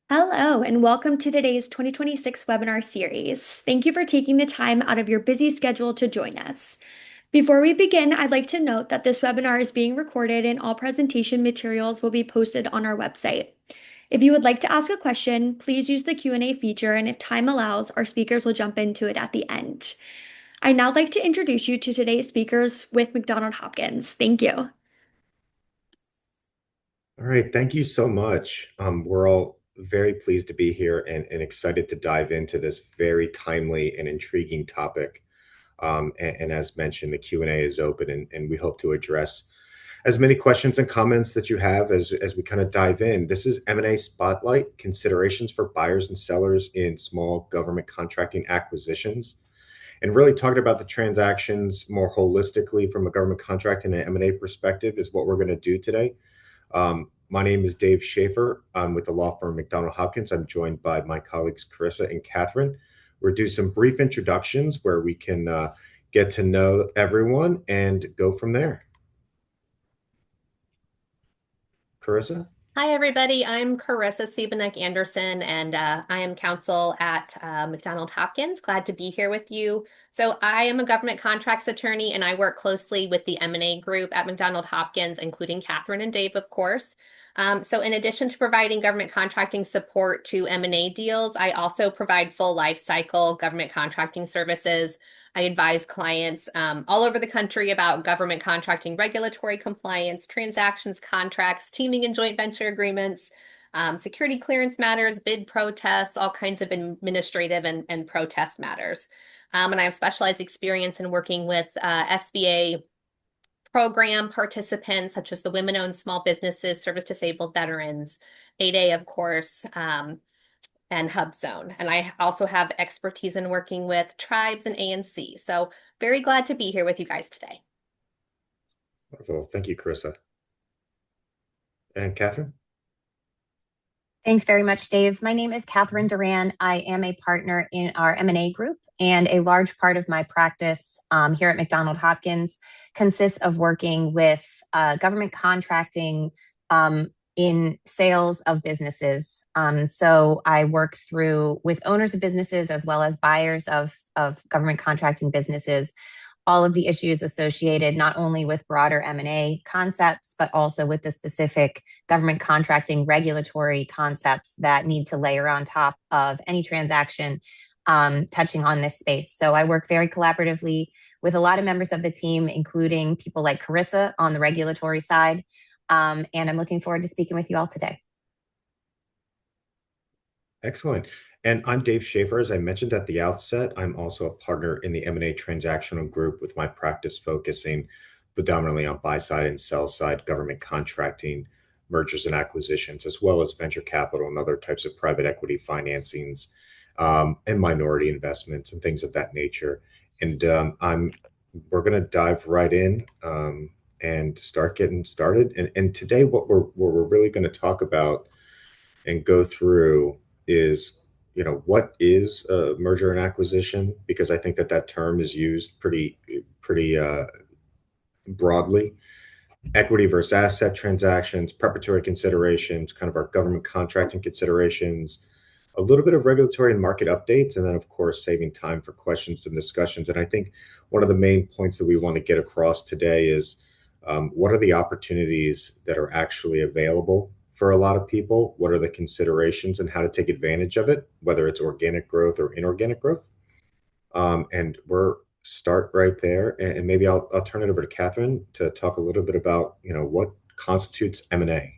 Hello, and welcome to today's 2026 webinar series. Thank you for taking the time out of your busy schedule to join us. Before we begin, I'd like to note that this webinar is being recorded and all presentation materials will be posted on our website. If you would like to ask a question, please use the Q&A feature, and if time allows, our speakers will jump into it at the end. I'd now like to introduce you to today's speakers with McDonald Hopkins. Thank you. All right, thank you so much. We're all very pleased to be here and excited to dive into this very timely and intriguing topic. And as mentioned, the Q&A is open, and we hope to address as many questions and comments that you have as we kind of dive in. This is M&A Spotlight, considerations for buyers and sellers in small government contracting acquisitions. And really talking about the transactions more holistically from a government contracting and M&A perspective is what we're going to do today. My name is Dave Schaefer. I'm with the law firm McDonald Hopkins. I'm joined by my colleagues Carissa and Catherine. We'll do some brief introductions where we can get to know everyone and go from there. Carissa? Hi, everybody. I'm Carissa Siebenek Anderson, and I am counsel at McDonald Hopkins. Glad to be here with you. So I am a government contracts attorney, and I work closely with the M&A group at McDonald Hopkins, including Catherine and Dave, of course. So in addition to providing government contracting support to M&A deals, I also provide full life cycle government contracting services. I advise clients all over the country about government contracting regulatory compliance, transactions, contracts, teaming and joint venture agreements, security clearance matters, bid protests, all kinds of administrative and protest matters. And I have specialized experience in working with SBA program participants, such as the Women-Owned Small Businesses, Service-Disabled Veterans, 8A, of course, and HubZone. And I also have expertise in working with tribes and ANC. So very glad to be here with you guys today. Wonderful. Thank you, Carissa. And Catherine? Thanks very much, Dave. My name is Catherine Duran. I am a partner in our M&A group, and a large part of my practice here at McDonald Hopkins consists of working with government contracting in sales of businesses. So I work through with owners of businesses as well as buyers of government contracting businesses, all of the issues associated not only with broader M&A concepts, but also with the specific government contracting regulatory concepts that need to layer on top of any transaction touching on this space. So I work very collaboratively with a lot of members of the team, including people like Carissa on the regulatory side. And I'm looking forward to speaking with you all today. Excellent. And I'm Dave Schaefer. As I mentioned at the outset, I'm also a partner in the M&A transactional group, with my practice focusing predominantly on buy-side and sell-side government contracting, mergers and acquisitions, as well as venture capital and other types of private equity financings, and minority investments and things of that nature. And we're going to dive right in and start getting started. And today, what we're really going to talk about and go through is, what is a merger and acquisition? Because I think that term is used pretty broadly. Equity versus asset transactions, preparatory considerations, kind of our government contracting considerations, a little bit of regulatory and market updates, and then, of course, saving time for questions and discussions. And I think one of the main points that we want to get across today is what are the opportunities that are actually available for a lot of people? What are the considerations and how to take advantage of it, whether it's organic growth or inorganic growth? And we're start right there. And maybe I'll turn it over to Catherine to talk a little bit about, what constitutes M&A.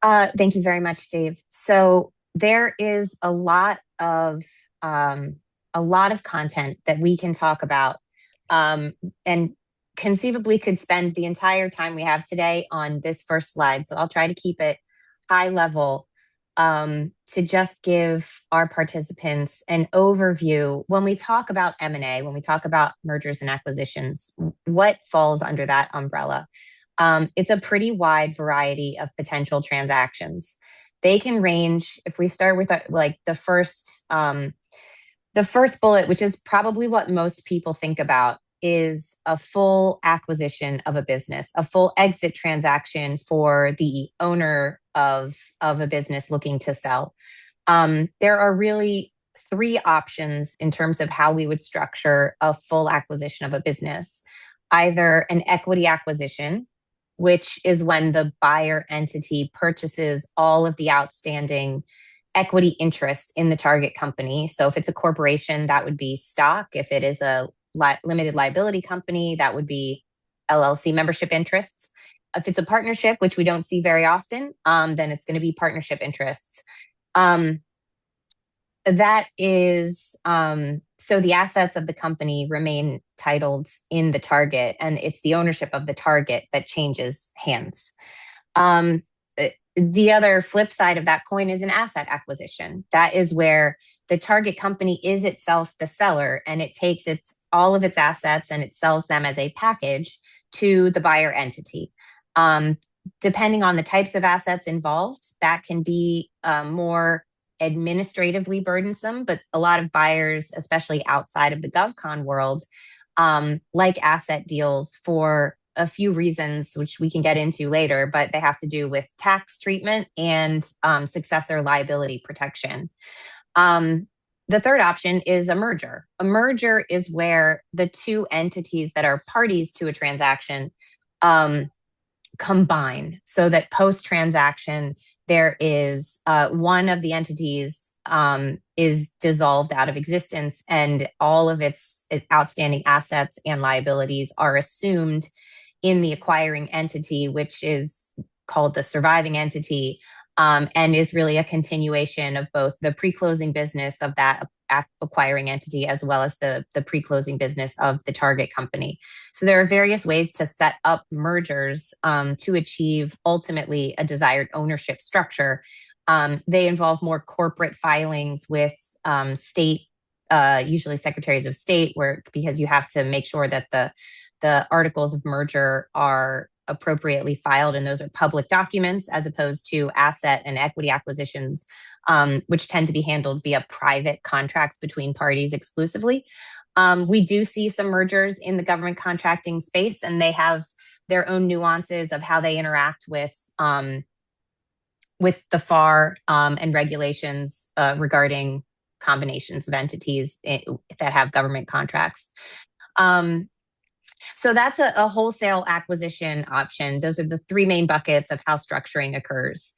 Thank you very much, Dave. So there is a lot of content that we can talk about, and conceivably could spend the entire time we have today on this first slide. So I'll try to keep it high level to just give our participants an overview. When we talk about M&A, when we talk about mergers and acquisitions, what falls under that umbrella? It's a pretty wide variety of potential transactions. They can range, if we start with the first bullet, which is probably what most people think about, is a full acquisition of a business, a full exit transaction for the owner of a business looking to sell. There are really three options in terms of how we would structure a full acquisition of a business. Either an equity acquisition, which is when the buyer entity purchases all of the outstanding equity interests in the target company. So if it's a corporation, that would be stock. If it is a limited liability company, that would be LLC membership interests. If it's a partnership, which we don't see very often, then it's going to be partnership interests. That is, so the assets of the company remain titled in the target, and it's the ownership of the target that changes hands. The other flip side of that coin is an asset acquisition. That is where the target company is itself the seller, and it takes all of its assets and it sells them as a package to the buyer entity. Depending on the types of assets involved, that can be more administratively burdensome, but a lot of buyers, especially outside of the GovCon world, like asset deals for a few reasons, which we can get into later, but they have to do with tax treatment and successor liability protection. The third option is a merger. A merger is where the two entities that are parties to a transaction combine, so that post-transaction, there is one of the entities is dissolved out of existence, and all of its outstanding assets and liabilities are assumed in the acquiring entity, which is called the surviving entity, and is really a continuation of both the pre-closing business of that acquiring entity as well as the pre-closing business of the target company. So there are various ways to set up mergers to achieve ultimately a desired ownership structure. They involve more corporate filings with state, usually secretaries of state, because you have to make sure that the articles of merger are appropriately filed, and those are public documents, as opposed to asset and equity acquisitions, which tend to be handled via private contracts between parties exclusively. We do see some mergers in the government contracting space, and they have their own nuances of how they interact with the FAR and regulations regarding combinations of entities that have government contracts. So that's a wholesale acquisition option. Those are the three main buckets of how structuring occurs.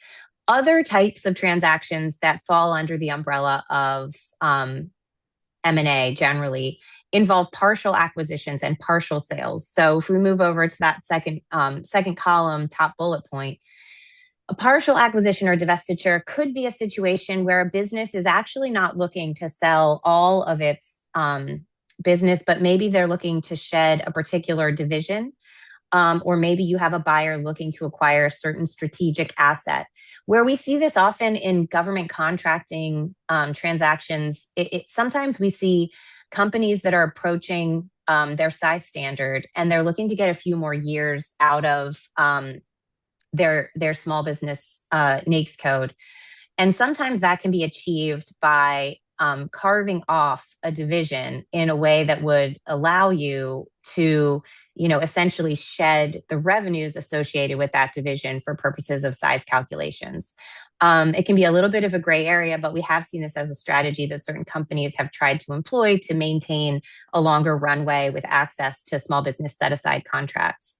Other types of transactions that fall under the umbrella of M&A generally involve partial acquisitions and partial sales. So if we move over to that second column, top bullet point, a partial acquisition or divestiture could be a situation where a business is actually not looking to sell all of its business, but maybe they're looking to shed a particular division, or maybe you have a buyer looking to acquire a certain strategic asset. Where we see this often in government contracting transactions, sometimes we see companies that are approaching their size standard, and they're looking to get a few more years out of their small business NAICS code. And sometimes that can be achieved by carving off a division in a way that would allow you to, essentially shed the revenues associated with that division for purposes of size calculations. It can be a little bit of a gray area, but we have seen this as a strategy that certain companies have tried to employ to maintain a longer runway with access to small business set-aside contracts.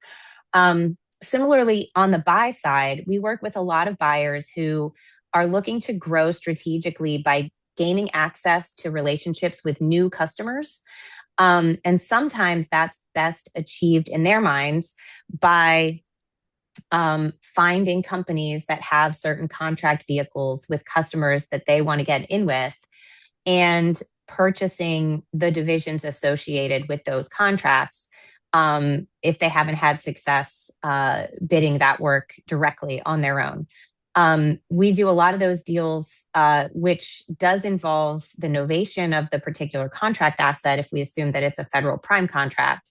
Similarly, on the buy side, we work with a lot of buyers who are looking to grow strategically by gaining access to relationships with new customers. And sometimes that's best achieved in their minds by finding companies that have certain contract vehicles with customers that they want to get in with, and purchasing the divisions associated with those contracts if they haven't had success bidding that work directly on their own. We do a lot of those deals, which does involve the novation of the particular contract asset if we assume that it's a federal prime contract.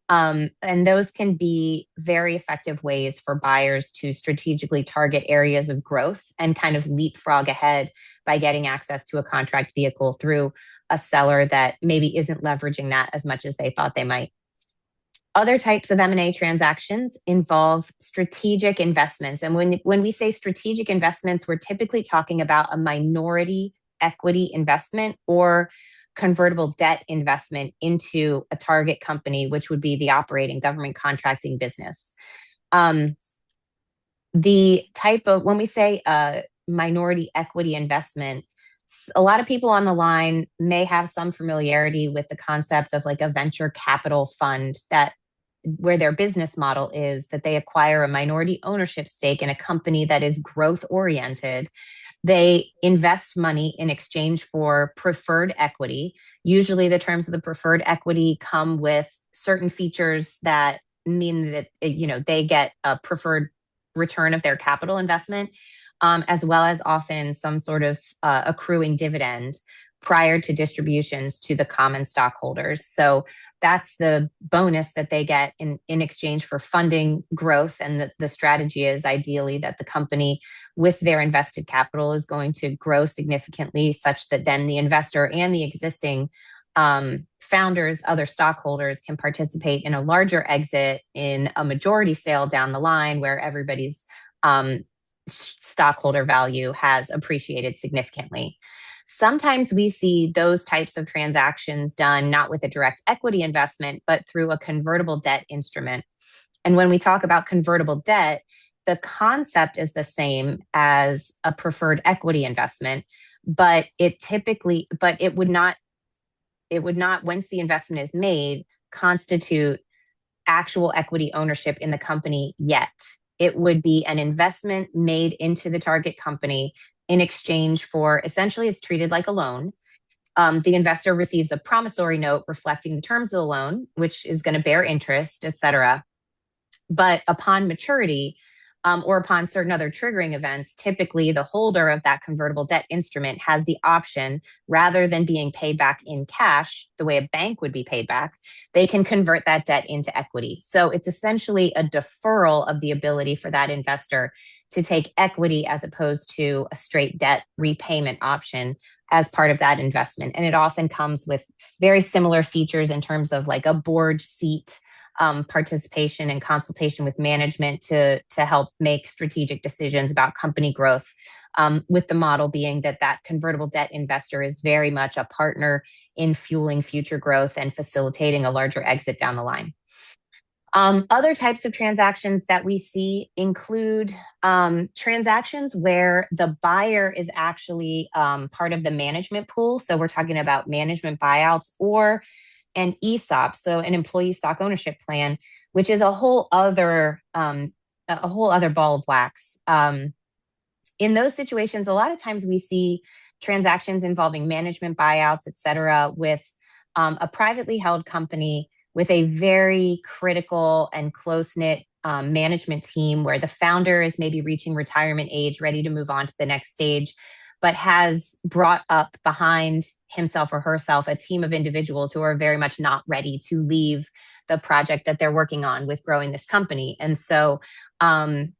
And those can be very effective ways for buyers to strategically target areas of growth and kind of leapfrog ahead by getting access to a contract vehicle through a seller that maybe isn't leveraging that as much as they thought they might. Other types of M&A transactions involve strategic investments. And when we say strategic investments, we're typically talking about a minority equity investment or convertible debt investment into a target company, which would be the operating government contracting business. The type of, when we say minority equity investment, a lot of people on the line may have some familiarity with the concept of like a venture capital fund that where their business model is that they acquire a minority ownership stake in a company that is growth oriented. They invest money in exchange for preferred equity. Usually the terms of the preferred equity come with certain features that mean that they get a preferred return of their capital investment, as well as often some sort of accruing dividend prior to distributions to the common stockholders. So that's the bonus that they get in exchange for funding growth. And the strategy is ideally that the company with their invested capital is going to grow significantly such that then the investor and the existing founders, other stockholders can participate in a larger exit in a majority sale down the line where everybody's stockholder value has appreciated significantly. Sometimes we see those types of transactions done not with a direct equity investment, but through a convertible debt instrument. And when we talk about convertible debt, the concept is the same as a preferred equity investment, but it would not, once the investment is made, constitute actual equity ownership in the company yet. It would be an investment made into the target company in exchange for, essentially it's treated like a loan. The investor receives a promissory note reflecting the terms of the loan, which is going to bear interest, et cetera. But upon maturity, or upon certain other triggering events, typically the holder of that convertible debt instrument has the option, rather than being paid back in cash, the way a bank would be paid back, they can convert that debt into equity. So it's essentially a deferral of the ability for that investor to take equity as opposed to a straight debt repayment option as part of that investment. And it often comes with very similar features in terms of like a board seat, participation and consultation with management to help make strategic decisions about company growth, with the model being that convertible debt investor is very much a partner in fueling future growth and facilitating a larger exit down the line. Other types of transactions that we see include transactions where the buyer is actually part of the management pool. So we're talking about management buyouts or an ESOP, so an employee stock ownership plan, which is a whole other ball of wax. In those situations, a lot of times we see transactions involving management buyouts, et cetera, with a privately held company with a very critical and close-knit management team where the founder is maybe reaching retirement age, ready to move on to the next stage, but has brought up behind himself or herself a team of individuals who are very much not ready to leave the project that they're working on with growing this company. And so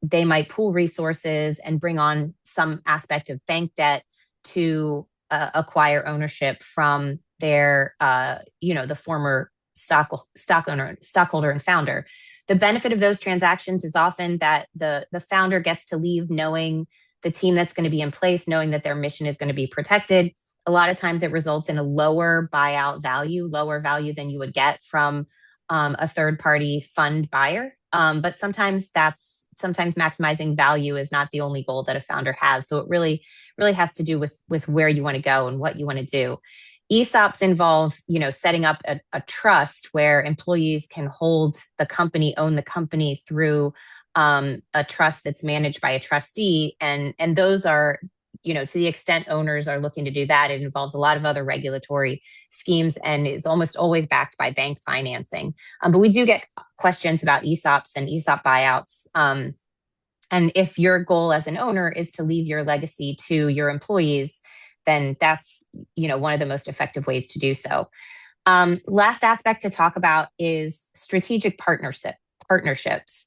they might pool resources and bring on some aspect of bank debt to acquire ownership from their, the former stockholder and founder. The benefit of those transactions is often that the founder gets to leave knowing the team that's going to be in place, knowing that their mission is going to be protected. A lot of times it results in a lower buyout value, lower value than you would get from a third-party fund buyer. But sometimes maximizing value is not the only goal that a founder has. So it really has to do with where you want to go and what you want to do. ESOPs involve, setting up a trust where employees can hold the company, own the company through a trust that's managed by a trustee. And those are, to the extent owners are looking to do that, it involves a lot of other regulatory schemes and is almost always backed by bank financing. But we do get questions about ESOPs and ESOP buyouts. And if your goal as an owner is to leave your legacy to your employees, then that's, one of the most effective ways to do so. Last aspect to talk about is strategic partnerships.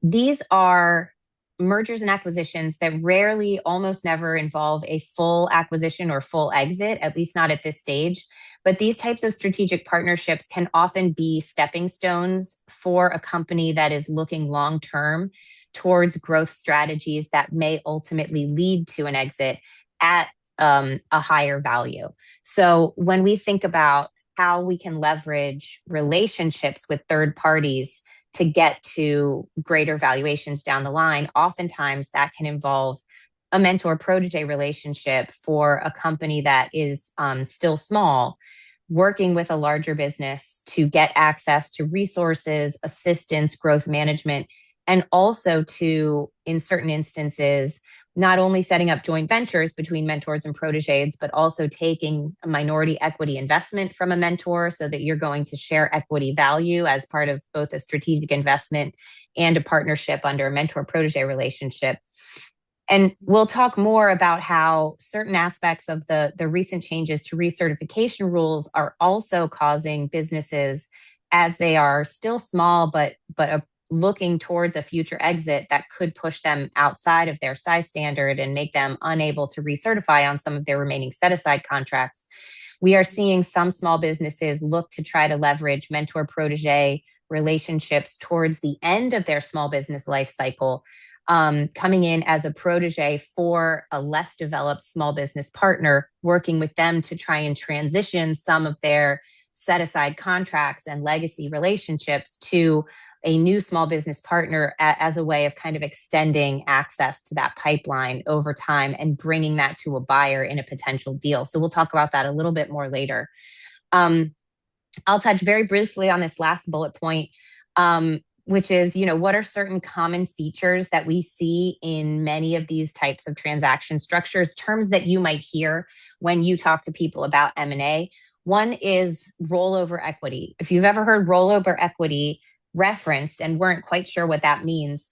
These are mergers and acquisitions that rarely, almost never involve a full acquisition or full exit, at least not at this stage, But these types of strategic partnerships can often be stepping stones for a company that is looking long term towards growth strategies that may ultimately lead to an exit at a higher value. So when we think about how we can leverage relationships with third parties to get to greater valuations down the line, oftentimes that can involve a mentor protege relationship for a company that is still small, working with a larger business to get access to resources, assistance, growth management, and also to, in certain instances, not only setting up joint ventures between mentors and proteges, but also taking a minority equity investment from a mentor so that you're going to share equity value as part of both a strategic investment and a partnership under a mentor protege relationship. And we'll talk more about how certain aspects of the recent changes to recertification rules are also causing businesses, as they are still small, but looking towards a future exit, that could push them outside of their size standard and make them unable to recertify on some of their remaining set-aside contracts. We are seeing some small businesses look to try to leverage mentor protege relationships towards the end of their small business life cycle, coming in as a protege for a less developed small business partner, working with them to try and transition some of their set aside contracts and legacy relationships to a new small business partner as a way of kind of extending access to that pipeline over time and bringing that to a buyer in a potential deal. So we'll talk about that a little bit more later. I'll touch very briefly on this last bullet point, which is, what are certain common features that we see in many of these types of transaction structures, terms that you might hear when you talk to people about M&A. One is rollover equity. If you've ever heard rollover equity referenced and weren't quite sure what that means,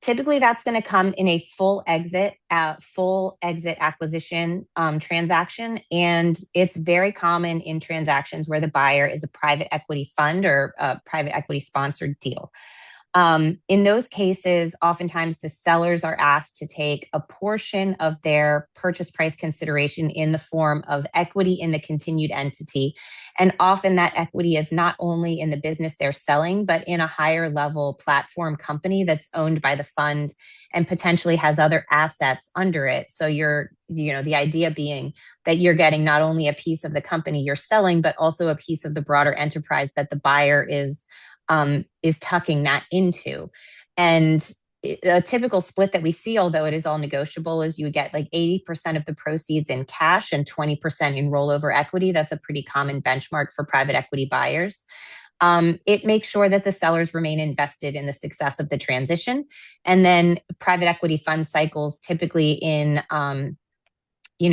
typically that's going to come in a full exit acquisition transaction. And it's very common in transactions where the buyer is a private equity fund or a private equity sponsored deal. In those cases, oftentimes the sellers are asked to take a portion of their purchase price consideration in the form of equity in the continued entity. And often that equity is not only in the business they're selling, but in a higher level platform company that's owned by the fund and potentially has other assets under it. So the idea being that you're getting not only a piece of the company you're selling, but also a piece of the broader enterprise that the buyer is tucking that into. And a typical split that we see, although it is all negotiable, is you would get like 80% of the proceeds in cash and 20% in rollover equity. That's a pretty common benchmark for private equity buyers. It makes sure that the sellers remain invested in the success of the transition. And then private equity fund cycles, typically in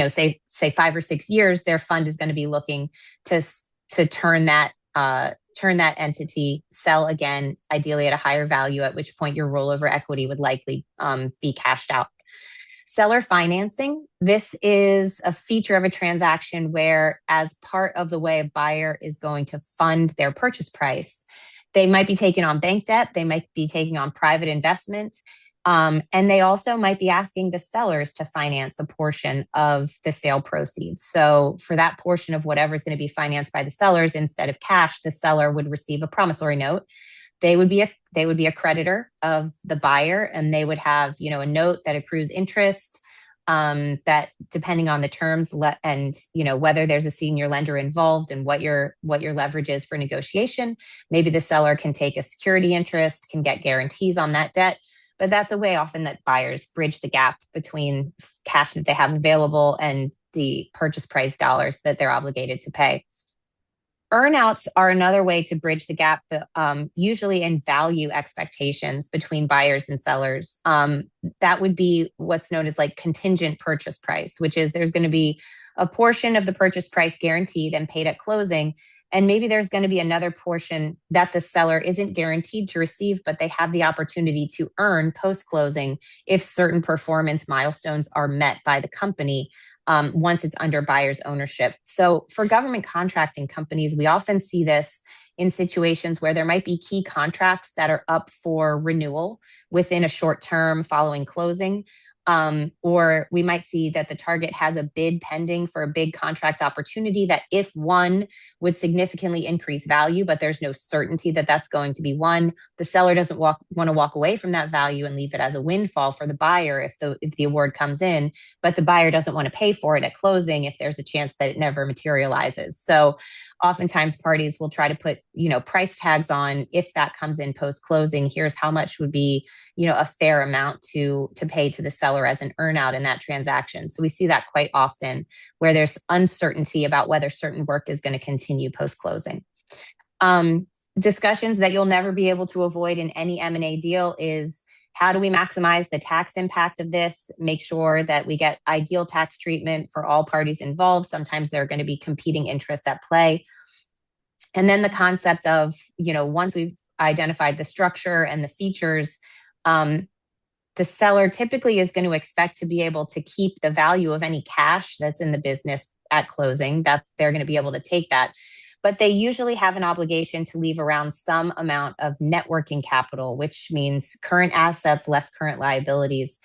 say 5 or 6 years, their fund is going to be looking to turn that entity, sell again, ideally at a higher value, at which point your rollover equity would likely be cashed out. Seller financing. This is a feature of a transaction where, as part of the way a buyer is going to fund their purchase price, they might be taking on bank debt, they might be taking on private investment, and they also might be asking the sellers to finance a portion of the sale proceeds. So for that portion of whatever is going to be financed by the sellers, instead of cash, the seller would receive a promissory note. They would be a creditor of the buyer, and they would have, a note that accrues interest, that depending on the terms and, whether there's a senior lender involved and what your leverage is for negotiation. Maybe the seller can take a security interest, can get guarantees on that debt. But that's a way often that buyers bridge the gap between cash that they have available and the purchase price dollars that they're obligated to pay. Earnouts are another way to bridge the gap, usually in value expectations between buyers and sellers. That would be what's known as like contingent purchase price, which is there's going to be a portion of the purchase price guaranteed and paid at closing. And maybe there's going to be another portion that the seller isn't guaranteed to receive, but they have the opportunity to earn post-closing if certain performance milestones are met by the company once it's under buyer's ownership. So for government contracting companies, we often see this in situations where there might be key contracts that are up for renewal within a short term following closing. Or we might see that the target has a bid pending for a big contract opportunity that, if won, would significantly increase value, but there's no certainty that that's going to be won. The seller doesn't want to walk away from that value and leave it as a windfall for the buyer if the award comes in, but the buyer doesn't want to pay for it at closing if there's a chance that it never materializes. So oftentimes parties will try to put, price tags on if that comes in post closing. Here's how much would be, a fair amount to pay to the seller as an earnout in that transaction. So we see that quite often where there's uncertainty about whether certain work is going to continue post closing. Discussions that you'll never be able to avoid in any M&A deal is, how do we maximize the tax impact of this? Make sure that we get ideal tax treatment for all parties involved. Sometimes there are going to be competing interests at play. And then the concept of, once we've identified the structure and the features, the seller typically is going to expect to be able to keep the value of any cash that's in the business at closing. That they're going to be able to take that. But they usually have an obligation to leave around some amount of net working capital, which means current assets less current liabilities,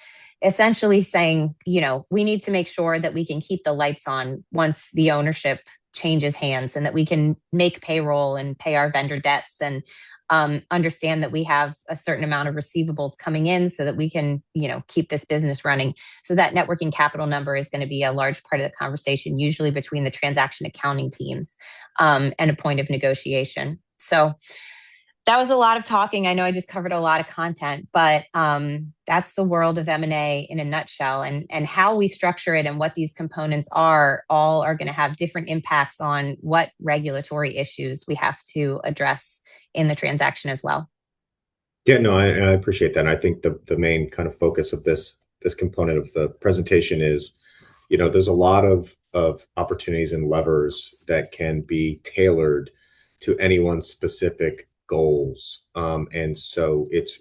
essentially saying, we need to make sure that we can keep the lights on once the ownership changes hands, and that we can make payroll and pay our vendor debts, and understand that we have a certain amount of receivables coming in so that we can, keep this business running. So that net working capital number is going to be a large part of the conversation, usually between the transaction accounting teams, and a point of negotiation. So that was a lot of talking. I know I just covered a lot of content, but that's the world of M&A in a nutshell, and how we structure it and what these components are going to have different impacts on what regulatory issues we have to address in the transaction as well. Yeah, no, I appreciate that. And I think the main kind of focus of this component of the presentation is, there's a lot of opportunities and levers that can be tailored to anyone's specific goals. And so it's,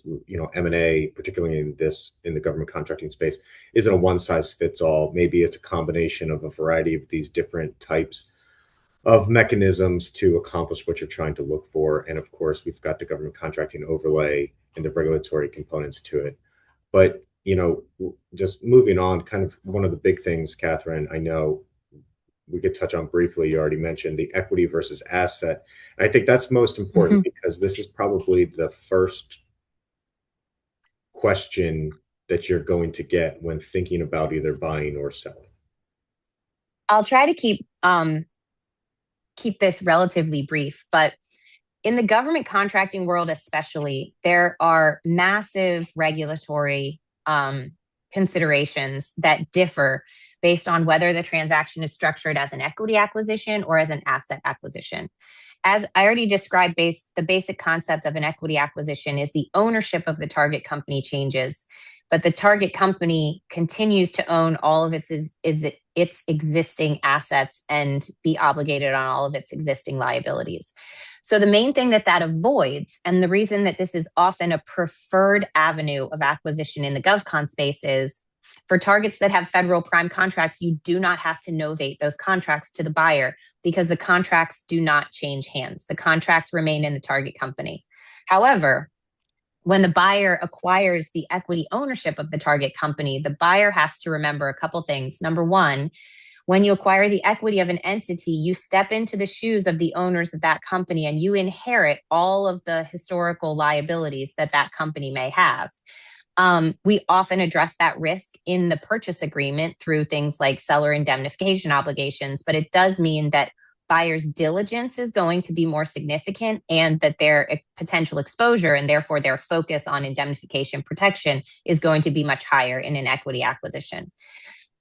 M&A, particularly in the government contracting space, isn't a one size fits all. Maybe it's a combination of a variety of these different types of mechanisms to accomplish what you're trying to look for. And of course, we've got the government contracting overlay and the regulatory components to it. But, just moving on, kind of one of the big things, Catherine, I know we could touch on briefly, you already mentioned the equity versus asset. And I think that's most important because this is probably the first question that you're going to get when thinking about either buying or selling. I'll try to keep this relatively brief, but in the government contracting world especially, there are massive regulatory considerations that differ based on whether the transaction is structured as an equity acquisition or as an asset acquisition. As I already described, the basic concept of an equity acquisition is the ownership of the target company changes, but the target company continues to own all of its existing assets and be obligated on all of its existing liabilities. So the main thing that avoids, and the reason that this is often a preferred avenue of acquisition in the GovCon space, is for targets that have federal prime contracts, you do not have to novate those contracts to the buyer because the contracts do not change hands. The contracts remain in the target company. However, when the buyer acquires the equity ownership of the target company, the buyer has to remember a couple things. Number one, when you acquire the equity of an entity, you step into the shoes of the owners of that company and you inherit all of the historical liabilities that company may have. We often address that risk in the purchase agreement through things like seller indemnification obligations, but it does mean that buyer's diligence is going to be more significant and that their potential exposure and therefore their focus on indemnification protection is going to be much higher in an equity acquisition.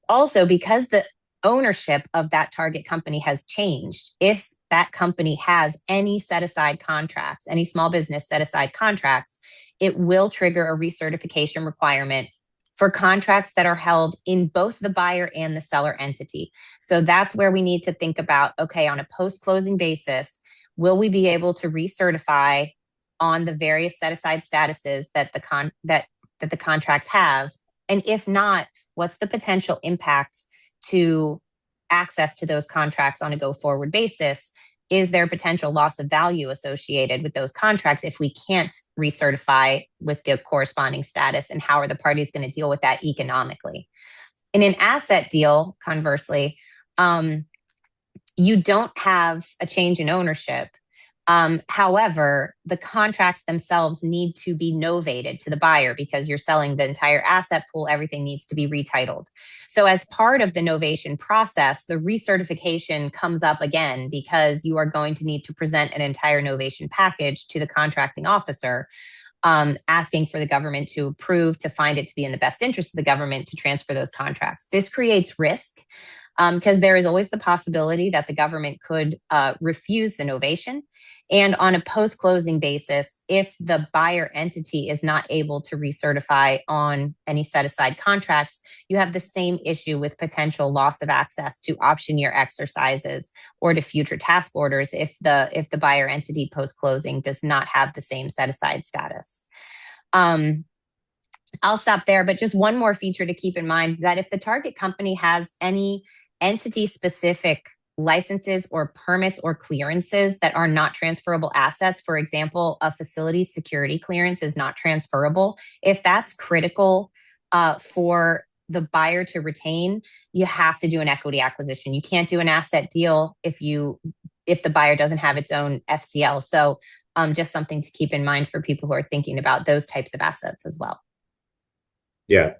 Also, because the ownership of that target company has changed, if that company has any set-aside contracts, any small business set-aside contracts, it will trigger a recertification requirement for contracts that are held in both the buyer and the seller entity. So that's where we need to think about, okay, on a post-closing basis, will we be able to recertify on the various set-aside statuses that the contracts have? And if not, what's the potential impact to access to those contracts on a go-forward basis? is there potential loss of value associated with those contracts if we can't recertify with the corresponding status, and how are the parties going to deal with that economically? In an asset deal, conversely, you don't have a change in ownership. However, the contracts themselves need to be novated to the buyer because you're selling the entire asset pool. Everything needs to be retitled. So as part of the novation process, the recertification comes up again because you are going to need to present an entire novation package to the contracting officer, asking for the government to approve, to find it to be in the best interest of the government to transfer those contracts. This creates risk because there is always the possibility that the government could refuse the novation. And on a post-closing basis, if the buyer entity is not able to recertify on any set-aside contracts, you have the same issue with potential loss of access to option year exercises or to future task orders if the buyer entity post-closing does not have the same set-aside status. I'll stop there, but just one more feature to keep in mind is that if the target company has any entity-specific licenses or permits or clearances that are not transferable assets, for example, a facility's security clearance is not transferable, if that's critical for the buyer to retain, you have to do an equity acquisition. You can't do an asset deal if the buyer doesn't have its own FCL. So just something to keep in mind for people who are thinking about those types of assets as well. Yeah,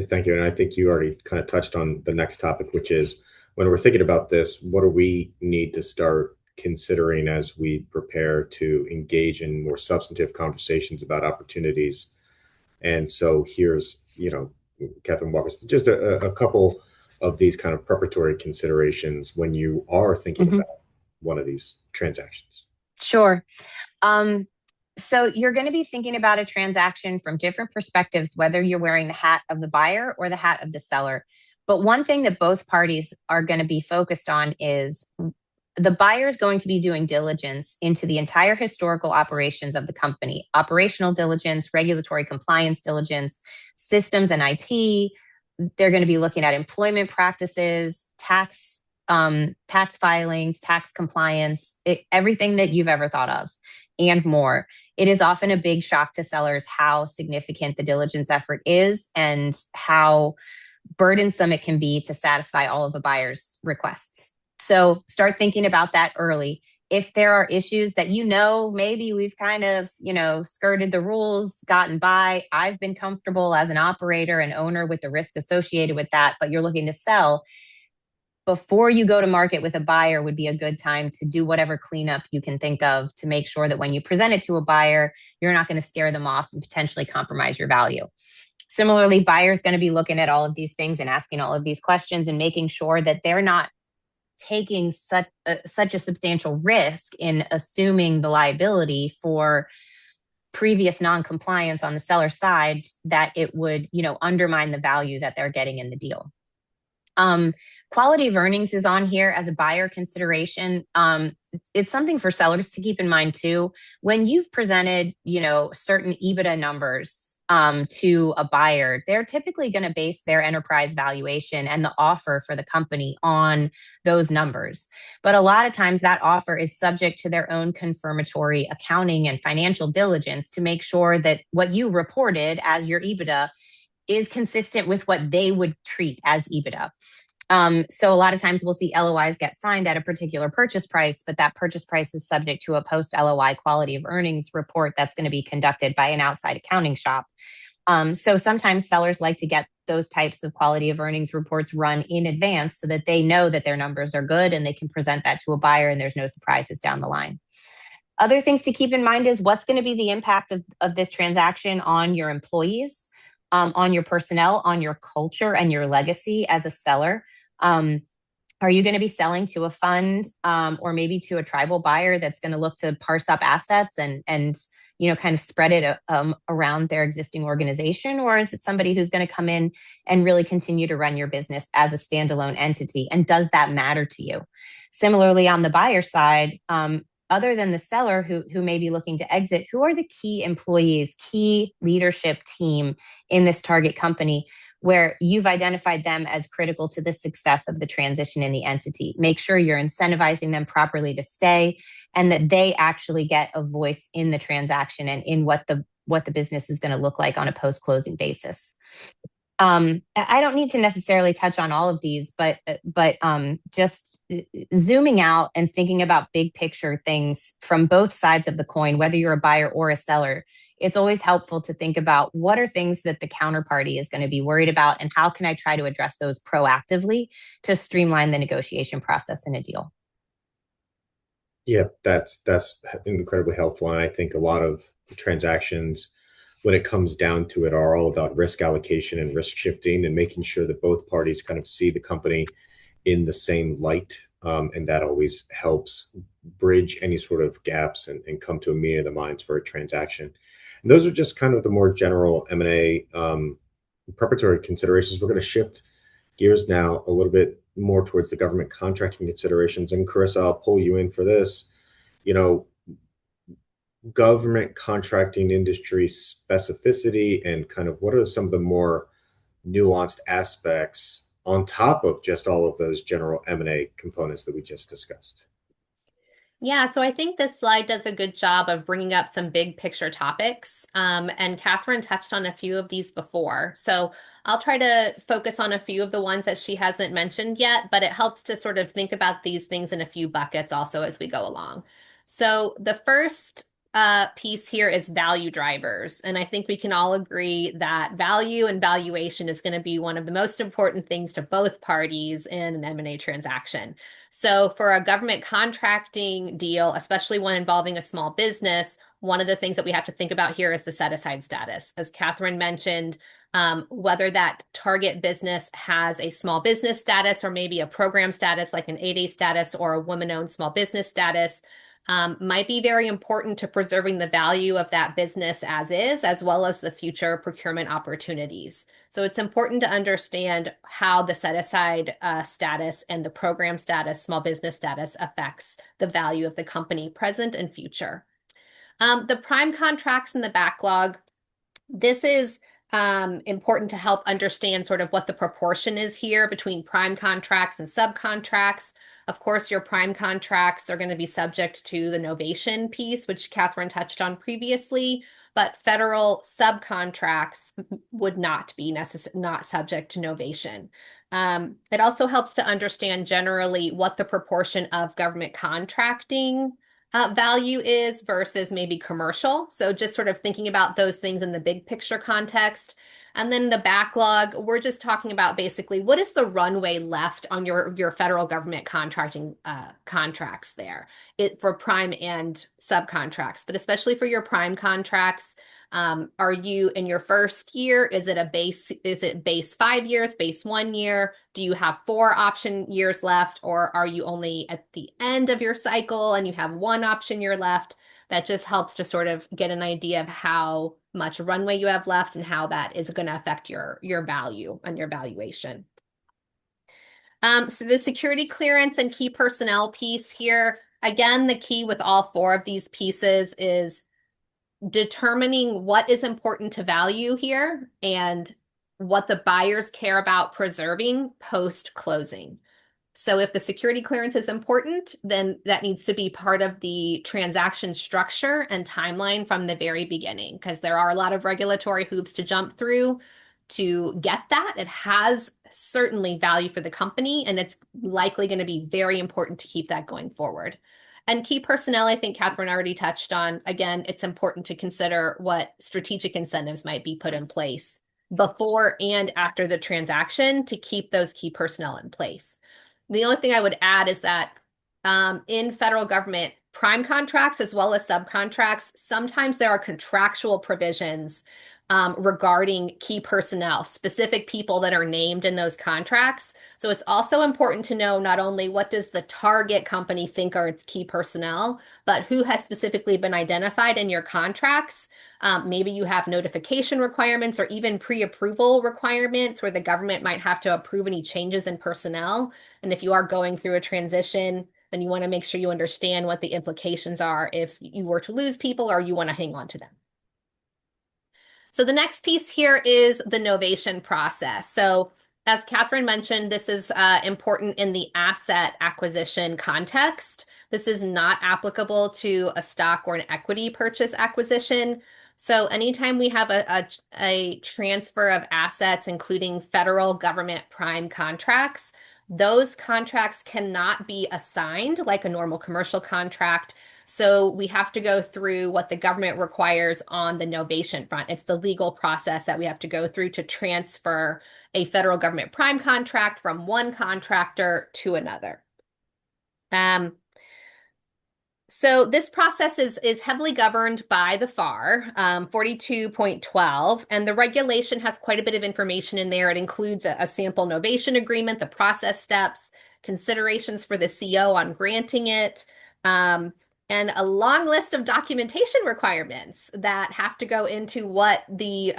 thank you. And I think you already kind of touched on the next topic, which is when we're thinking about this, what do we need to start considering as we prepare to engage in more substantive conversations about opportunities? And so here's, Catherine, walk us through just a couple of these kind of preparatory considerations when you are thinking about one of these transactions. Sure. So you're going to be thinking about a transaction from different perspectives, whether you're wearing the hat of the buyer or the hat of the seller. But one thing that both parties are going to be focused on is the buyer is going to be doing diligence into the entire historical operations of the company, operational diligence, regulatory compliance diligence, systems and IT. They're going to be looking at employment practices, tax filings, tax compliance, everything that you've ever thought of and more. It is often a big shock to sellers how significant the diligence effort is and how burdensome it can be to satisfy all of the buyer's requests. So start thinking about that early. If there are issues that maybe we've kind of, skirted the rules, gotten by, I've been comfortable as an operator and owner with the risk associated with that, but you're looking to sell, before you go to market with a buyer would be a good time to do whatever cleanup you can think of to make sure that when you present it to a buyer, you're not going to scare them off and potentially compromise your value. Similarly, buyers going to be looking at all of these things and asking all of these questions and making sure that they're not taking such a substantial risk in assuming the liability for previous non-compliance on the seller side that it would, undermine the value that they're getting in the deal. Quality of earnings is on here as a buyer consideration. It's something for sellers to keep in mind too. When you've presented, certain EBITDA numbers to a buyer, they're typically going to base their enterprise valuation and the offer for the company on those numbers. But a lot of times that offer is subject to their own confirmatory accounting and financial diligence to make sure that what you reported as your EBITDA is consistent with what they would treat as EBITDA. So a lot of times we'll see LOIs get signed at a particular purchase price, but that purchase price is subject to a post-LOI quality of earnings report that's going to be conducted by an outside accounting shop. So sometimes sellers like to get those types of quality of earnings reports run in advance so that they know that their numbers are good and they can present that to a buyer and there's no surprises down the line. Other things to keep in mind is what's going to be the impact of this transaction on your employees, on your personnel, on your culture and your legacy as a seller. Are you going to be selling to a fund or maybe to a tribal buyer that's going to look to parse up assets and kind of spread it around their existing organization? Or is it somebody who's going to come in and really continue to run your business as a standalone entity? And does that matter to you? Similarly, on the buyer side, other than the seller who may be looking to exit, who are the key employees, key leadership team in this target company? where you've identified them as critical to the success of the transition in the entity. Make sure you're incentivizing them properly to stay and that they actually get a voice in the transaction and in what the business is going to look like on a post-closing basis. I don't need to necessarily touch on all of these, but just zooming out and thinking about big picture things from both sides of the coin, whether you're a buyer or a seller, it's always helpful to think about what are things that the counterparty is going to be worried about and how can I try to address those proactively to streamline the negotiation process in a deal. Yeah, that's incredibly helpful. And I think a lot of transactions, when it comes down to it, are all about risk allocation and risk shifting and making sure that both parties kind of see the company in the same light. And that always helps bridge any sort of gaps and come to a meeting of the minds for a transaction. And those are just kind of the more general M&A preparatory considerations. We're going to shift gears now a little bit more towards the government contracting considerations. And Carissa, I'll pull you in for this. You know, government contracting industry specificity and kind of what are some of the more nuanced aspects on top of just all of those general M&A components that we just discussed? Yeah, so I think this slide does a good job of bringing up some big picture topics. And Catherine touched on a few of these before. So I'll try to focus on a few of the ones that she hasn't mentioned yet, but it helps to sort of think about these things in a few buckets also as we go along. So the first piece here is value drivers. And I think we can all agree that value and valuation is going to be one of the most important things to both parties in an M&A transaction. So for a government contracting deal, especially one involving a small business, one of the things that we have to think about here is the set-aside status. As Catherine mentioned, whether that target business has a small business status or maybe a program status like an 8A status or a woman-owned small business status, might be very important to preserving the value of that business as is, as well as the future procurement opportunities. So it's important to understand how the set-aside status and the program status, small business status, affects the value of the company present and future. The prime contracts in the backlog, this is important to help understand sort of what the proportion is here between prime contracts and subcontracts. Of course, your prime contracts are going to be subject to the novation piece, which Catherine touched on previously, but federal subcontracts would not be not subject to novation. It also helps to understand generally what the proportion of government contracting value is versus maybe commercial. So just sort of thinking about those things in the big picture context. And then the backlog, we're just talking about basically what is the runway left on your federal government contracting contracts there for prime and subcontracts, but especially for your prime contracts. Are you in your first year? Is it base 5 years, base 1 year? Do you have 4 option years left? Or are you only at the end of your cycle and you have 1 option year left? That just helps to sort of get an idea of how much runway you have left and how that is going to affect your value and your valuation. So the security clearance and key personnel piece here, again, the key with all 4 of these pieces is determining what is important to value here and what the buyers care about preserving post-closing. So if the security clearance is important, then that needs to be part of the transaction structure and timeline from the very beginning, because there are a lot of regulatory hoops to jump through to get that. It has certainly value for the company, and it's likely going to be very important to keep that going forward. And key personnel, I think Catherine already touched on. Again, it's important to consider what strategic incentives might be put in place before and after the transaction to keep those key personnel in place. The only thing I would add is that in federal government prime contracts as well as subcontracts, sometimes there are contractual provisions regarding key personnel, specific people that are named in those contracts. So it's also important to know not only what does the target company think are its key personnel, but who has specifically been identified in your contracts. Maybe you have notification requirements or even pre-approval requirements where the government might have to approve any changes in personnel. And if you are going through a transition, then you want to make sure you understand what the implications are if you were to lose people or you want to hang on to them. So the next piece here is the novation process. So as Catherine mentioned, this is important in the asset acquisition context. This is not applicable to a stock or an equity purchase acquisition. So anytime we have a transfer of assets, including federal government prime contracts, those contracts cannot be assigned like a normal commercial contract. So we have to go through what the government requires on the novation front. It's the legal process that we have to go through to transfer a federal government prime contract from one contractor to another. So this process is heavily governed by the FAR, 42.12, and the regulation has quite a bit of information in there. It includes a sample novation agreement, the process steps, considerations for the CO on granting it, and a long list of documentation requirements that have to go into what the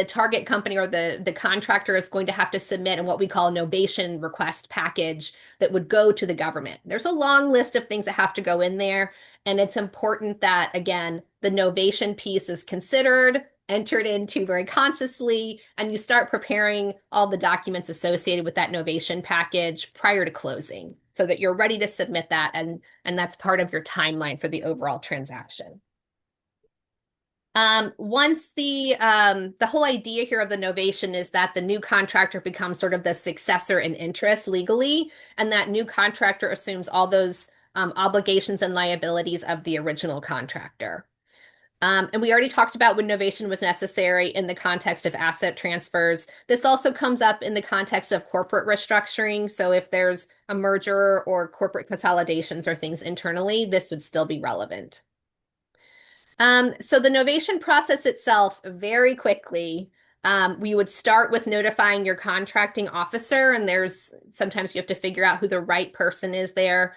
target company or the contractor is going to have to submit in what we call a novation request package that would go to the government. There's a long list of things that have to go in there, and it's important that, again, the novation piece is considered, entered into very consciously, and you start preparing all the documents associated with that novation package prior to closing so that you're ready to submit that, and that's part of your timeline for the overall transaction. Once the whole idea here of the novation is that the new contractor becomes sort of the successor in interest legally, and that new contractor assumes all those obligations and liabilities of the original contractor. And we already talked about when novation was necessary in the context of asset transfers. This also comes up in the context of corporate restructuring. So if there's a merger or corporate consolidations or things internally, this would still be relevant. So the novation process itself, very quickly, we would start with notifying your contracting officer, and sometimes you have to figure out who the right person is there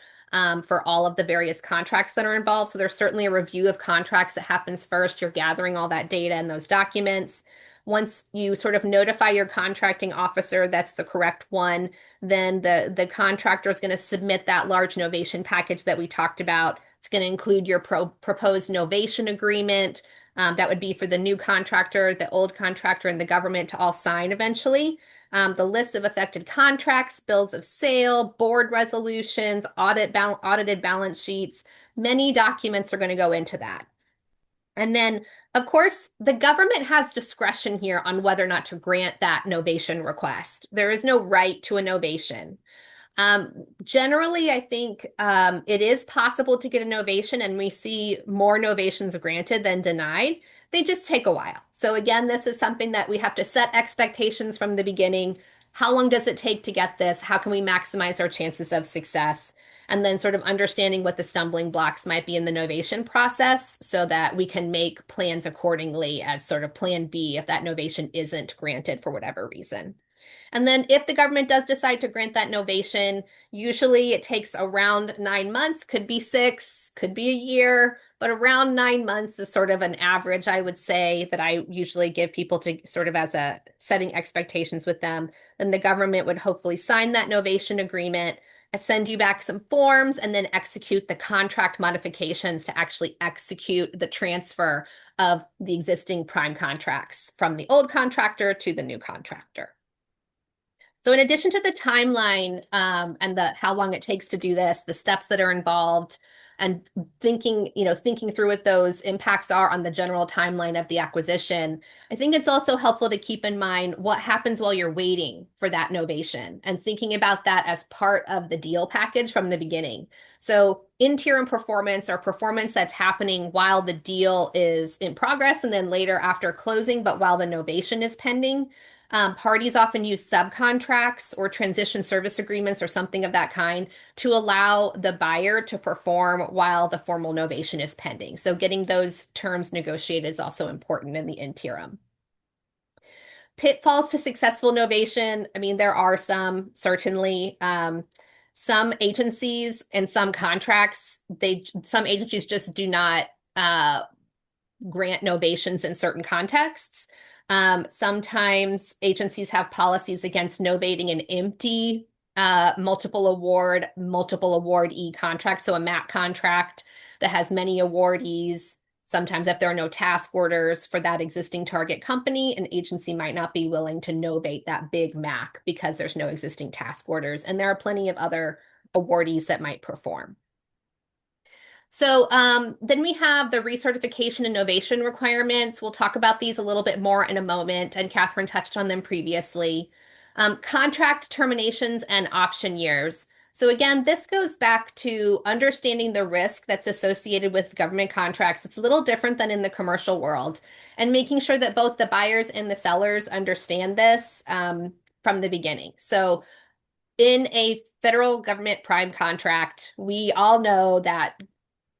for all of the various contracts that are involved. So there's certainly a review of contracts that happens first. You're gathering all that data and those documents. Once you sort of notify your contracting officer that's the correct one, then the contractor is going to submit that large novation package that we talked about. It's going to include your proposed novation agreement. That would be for the new contractor, the old contractor, and the government to all sign eventually. The list of affected contracts, bills of sale, board resolutions, audited balance sheets. Many documents are going to go into that. And then, of course, the government has discretion here on whether or not to grant that novation request. There is no right to a novation. Generally, I think it is possible to get a novation, and we see more novations granted than denied. They just take a while. So again, this is something that we have to set expectations from the beginning. How long does it take to get this? How can we maximize our chances of success? And then sort of understanding what the stumbling blocks might be in the novation process so that we can make plans accordingly as sort of plan B if that novation isn't granted for whatever reason. And then if the government does decide to grant that novation, usually it takes around 9 months, could be 6, could be a year, but around 9 months is sort of an average, I would say, that I usually give people to sort of as a setting expectations with them. Then the government would hopefully sign that novation agreement, send you back some forms, and then execute the contract modifications to actually execute the transfer of the existing prime contracts from the old contractor to the new contractor. So in addition to the timeline and how long it takes to do this, the steps that are involved, and thinking through what those impacts are on the general timeline of the acquisition, I think it's also helpful to keep in mind what happens while you're waiting for that novation and thinking about that as part of the deal package from the beginning. So interim performance or performance that's happening while the deal is in progress and then later after closing, but while the novation is pending. Parties often use subcontracts or transition service agreements or something of that kind to allow the buyer to perform while the formal novation is pending. So getting those terms negotiated is also important in the interim. Pitfalls to successful novation. I mean, there are some, certainly. Some agencies and some contracts, some agencies just do not grant novations in certain contexts. Sometimes agencies have policies against novating an empty multiple awardee contract, so a MAC contract that has many awardees. Sometimes if there are no task orders for that existing target company, an agency might not be willing to novate that big MAC because there's no existing task orders. And there are plenty of other awardees that might perform. So then we have the recertification and novation requirements. We'll talk about these a little bit more in a moment, and Catherine touched on them previously. Contract terminations and option years. So again, this goes back to understanding the risk that's associated with government contracts. It's a little different than in the commercial world, and making sure that both the buyers and the sellers understand this from the beginning. So in a federal government prime contract, we all know that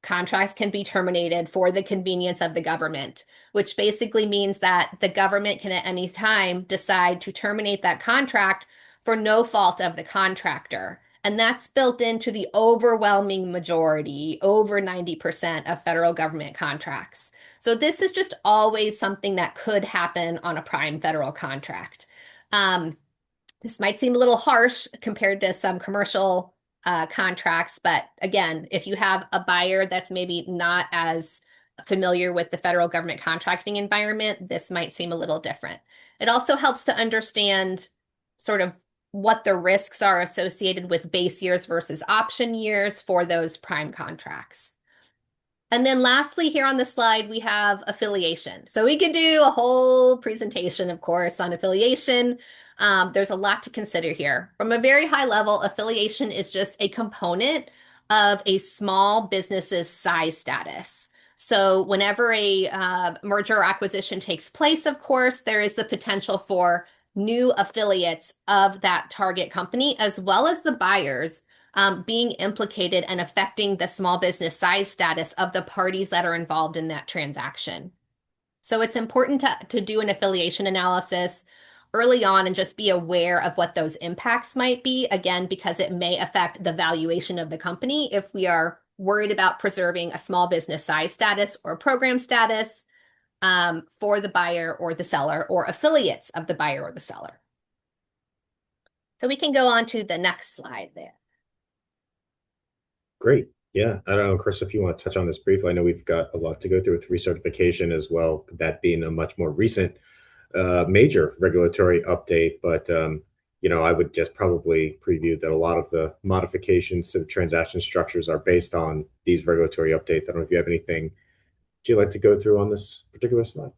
contracts can be terminated for the convenience of the government, which basically means that the government can at any time decide to terminate that contract for no fault of the contractor. And that's built into the overwhelming majority, over 90% of federal government contracts. So this is just always something that could happen on a prime federal contract. This might seem a little harsh compared to some commercial contracts. But again, if you have a buyer that's maybe not as familiar with the federal government contracting environment, this might seem a little different. It also helps to understand sort of what the risks are associated with base years versus option years for those prime contracts. And then lastly, here on the slide, we have affiliation. So we could do a whole presentation, of course, on affiliation. There's a lot to consider here. From a very high level, affiliation is just a component of a small business's size status. So whenever a merger or acquisition takes place, of course, there is the potential for new affiliates of that target company, as well as the buyers being implicated and affecting the small business size status of the parties that are involved in that transaction. So it's important to do an affiliation analysis early on and just be aware of what those impacts might be, again, because it may affect the valuation of the company if we are worried about preserving a small business size status or program status for the buyer or the seller or affiliates of the buyer or the seller. So we can go on to the next slide there. Great. Yeah. I don't know, Chris, if you want to touch on this briefly. I know we've got a lot to go through with recertification as well, that being a much more recent major regulatory update. But, I would just probably preview that a lot of the modifications to the transaction structures are based on these regulatory updates. I don't know if you have anything you'd like to go through on this particular slide.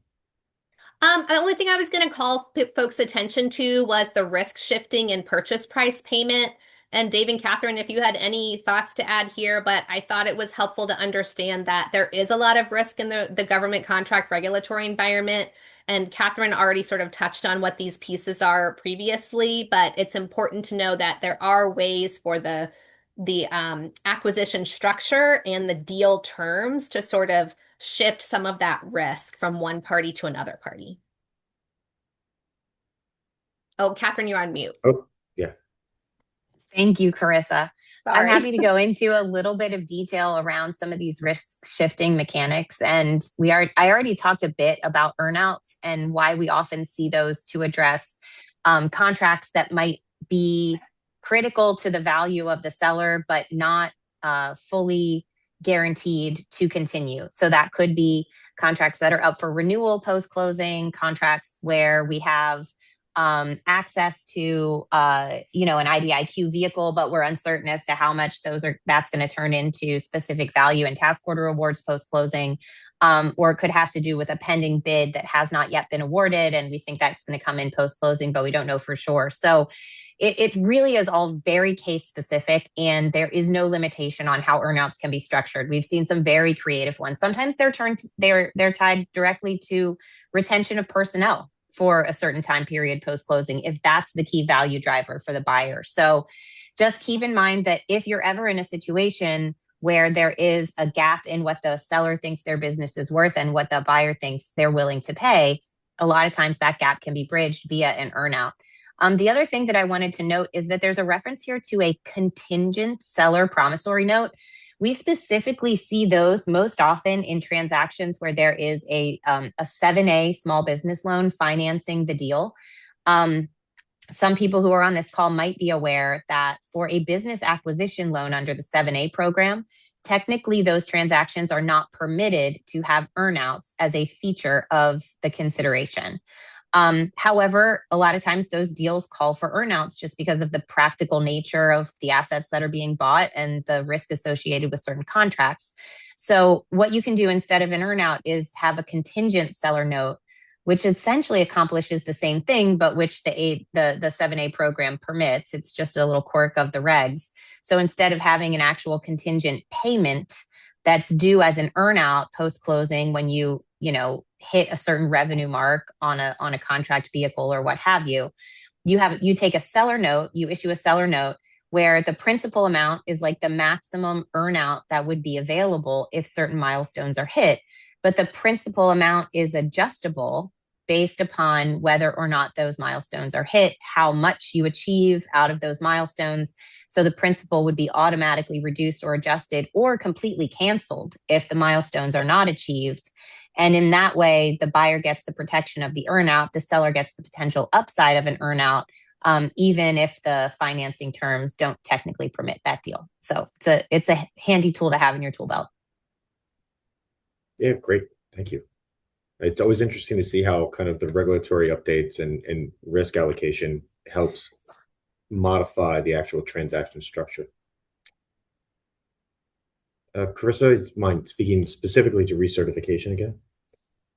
The only thing I was going to call folks' attention to was the risk shifting and purchase price payment. And Dave and Catherine, if you had any thoughts to add here, but I thought it was helpful to understand that there is a lot of risk in the government contract regulatory environment. And Catherine already sort of touched on what these pieces are previously, but it's important to know that there are ways for the acquisition structure and the deal terms to sort of shift some of that risk from one party to another party. Oh, Catherine, you're on mute. Oh, yeah. Thank you, Carissa. Sorry. I'm happy to go into a little bit of detail around some of these risk shifting mechanics. And I already talked a bit about earnouts and why we often see those to address contracts that might be critical to the value of the seller, but not fully guaranteed to continue. So that could be contracts that are up for renewal post-closing, contracts where we have access to an IDIQ vehicle, but we're uncertain as to how much that's going to turn into specific value and task order awards post-closing, or it could have to do with a pending bid that has not yet been awarded, and we think that's going to come in post-closing, but we don't know for sure. So it really is all very case specific, and there is no limitation on how earnouts can be structured. We've seen some very creative ones. Sometimes they're tied directly to retention of personnel for a certain time period post-closing, if that's the key value driver for the buyer. So just keep in mind that if you're ever in a situation where there is a gap in what the seller thinks their business is worth and what the buyer thinks they're willing to pay, a lot of times that gap can be bridged via an earnout. The other thing that I wanted to note is that there's a reference here to a contingent seller promissory note. We specifically see those most often in transactions where there is a 7A small business loan financing the deal. Some people who are on this call might be aware that for a business acquisition loan under the 7A program, technically those transactions are not permitted to have earnouts as a feature of the consideration. However, a lot of times those deals call for earnouts just because of the practical nature of the assets that are being bought and the risk associated with certain contracts. So what you can do instead of an earnout is have a contingent seller note, which essentially accomplishes the same thing, but which the 7A program permits. It's just a little quirk of the regs. So instead of having an actual contingent payment that's due as an earnout post-closing when you hit a certain revenue mark on a contract vehicle or what have you, you take a seller note, you issue a seller note where the principal amount is like the maximum earnout that would be available if certain milestones are hit. But the principal amount is adjustable based upon whether or not those milestones are hit, how much you achieve out of those milestones. So the principal would be automatically reduced or adjusted or completely canceled if the milestones are not achieved. And in that way, the buyer gets the protection of the earnout, the seller gets the potential upside of an earnout, even if the financing terms don't technically permit that deal. So it's a handy tool to have in your tool belt. Yeah, great. Thank you. It's always interesting to see how kind of the regulatory updates and risk allocation helps modify the actual transaction structure. Carissa, mind speaking specifically to recertification again?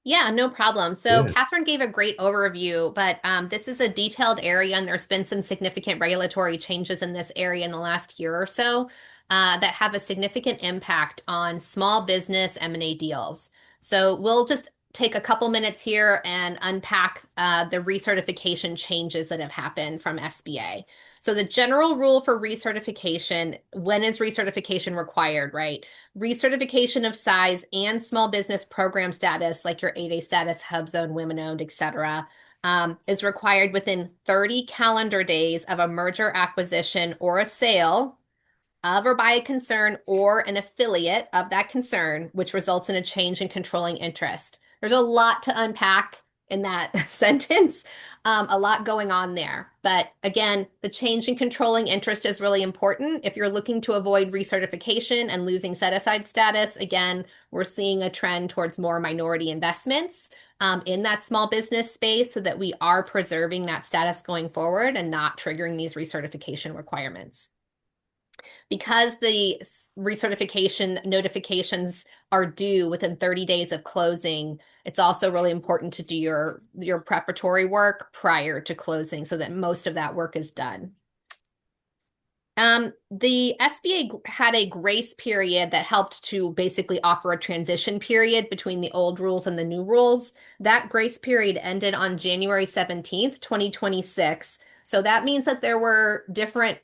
Yeah, no problem. So Catherine gave a great overview, but this is a detailed area, and there's been some significant regulatory changes in this area in the last year or so that have a significant impact on small business M&A deals. So we'll just take a couple minutes here and unpack the recertification changes that have happened from SBA. So the general rule for recertification, when is recertification required, right? Recertification of size and small business program status, like your 8A status, hub zone, women owned, et cetera, is required within 30 calendar days of a merger, acquisition, or a sale of or by a concern or an affiliate of that concern, which results in a change in controlling interest. There's a lot to unpack in that sentence, a lot going on there. But again, the change in controlling interest is really important. If you're looking to avoid recertification and losing set-aside status, again, we're seeing a trend towards more minority investments in that small business space so that we are preserving that status going forward and not triggering these recertification requirements. Because the recertification notifications are due within 30 days of closing, it's also really important to do your preparatory work prior to closing so that most of that work is done. The SBA had a grace period that helped to basically offer a transition period between the old rules and the new rules. That grace period ended on January 17th, 2026. So that means that there were different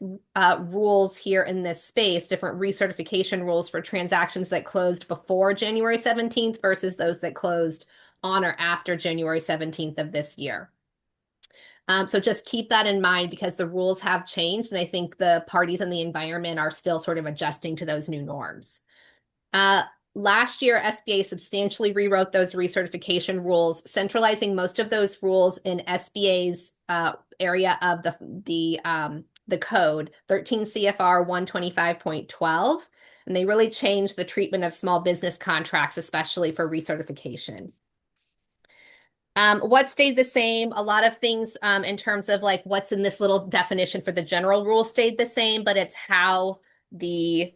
rules here in this space, different recertification rules for transactions that closed before January 17th versus those that closed on or after January 17th of this year. So just keep that in mind because the rules have changed, and I think the parties and the environment are still sort of adjusting to those new norms. Last year, SBA substantially rewrote those recertification rules, centralizing most of those rules in SBA's area of the code, 13 CFR 125.12, and they really changed the treatment of small business contracts, especially for recertification. What stayed the same? A lot of things in terms of like what's in this little definition for the general rule stayed the same, but it's how the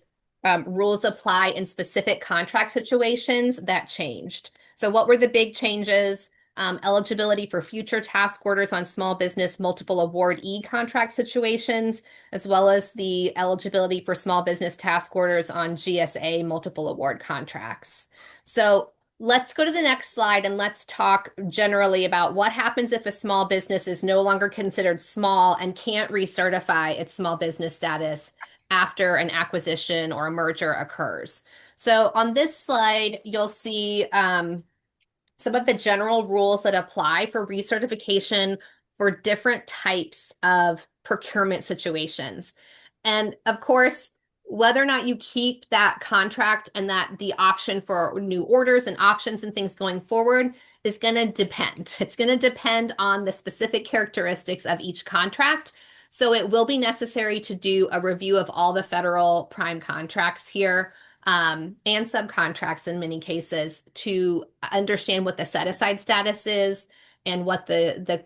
rules apply in specific contract situations that changed. So what were the big changes? Eligibility for future task orders on small business multiple award contract situations, as well as the eligibility for small business task orders on GSA multiple award contracts. So let's go to the next slide and let's talk generally about what happens if a small business is no longer considered small and can't recertify its small business status after an acquisition or a merger occurs. So on this slide, you'll see some of the general rules that apply for recertification for different types of procurement situations. And of course, whether or not you keep that contract and that the option for new orders and options and things going forward is going to depend. It's going to depend on the specific characteristics of each contract. So it will be necessary to do a review of all the federal prime contracts here and subcontracts in many cases to understand what the set-aside status is and what the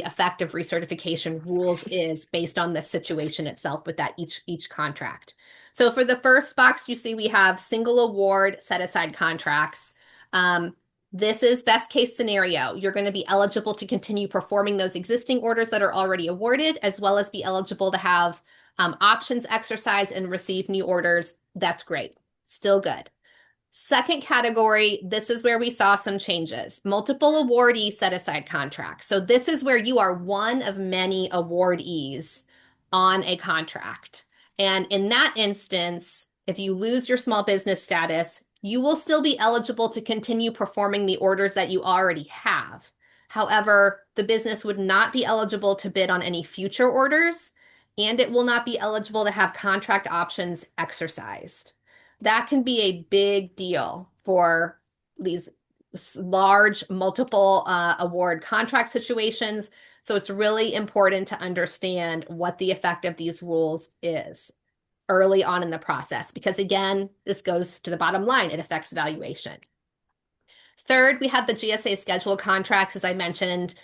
effect of recertification rules is based on the situation itself with that each contract. So for the first box, you see we have single award set-aside contracts. This is best case scenario. You're going to be eligible to continue performing those existing orders that are already awarded, as well as be eligible to have options exercised and receive new orders. That's great. Still good. Second category, this is where we saw some changes. Multiple awardee set-aside contracts. So this is where you are one of many awardees on a contract. And in that instance, if you lose your small business status, you will still be eligible to continue performing the orders that you already have. However, the business would not be eligible to bid on any future orders, and it will not be eligible to have contract options exercised. That can be a big deal for these large multiple award contract situations. So it's really important to understand what the effect of these rules is early on in the process, because again, this goes to the bottom line. It affects valuation. Third, we have the GSA schedule contracts, as I mentioned.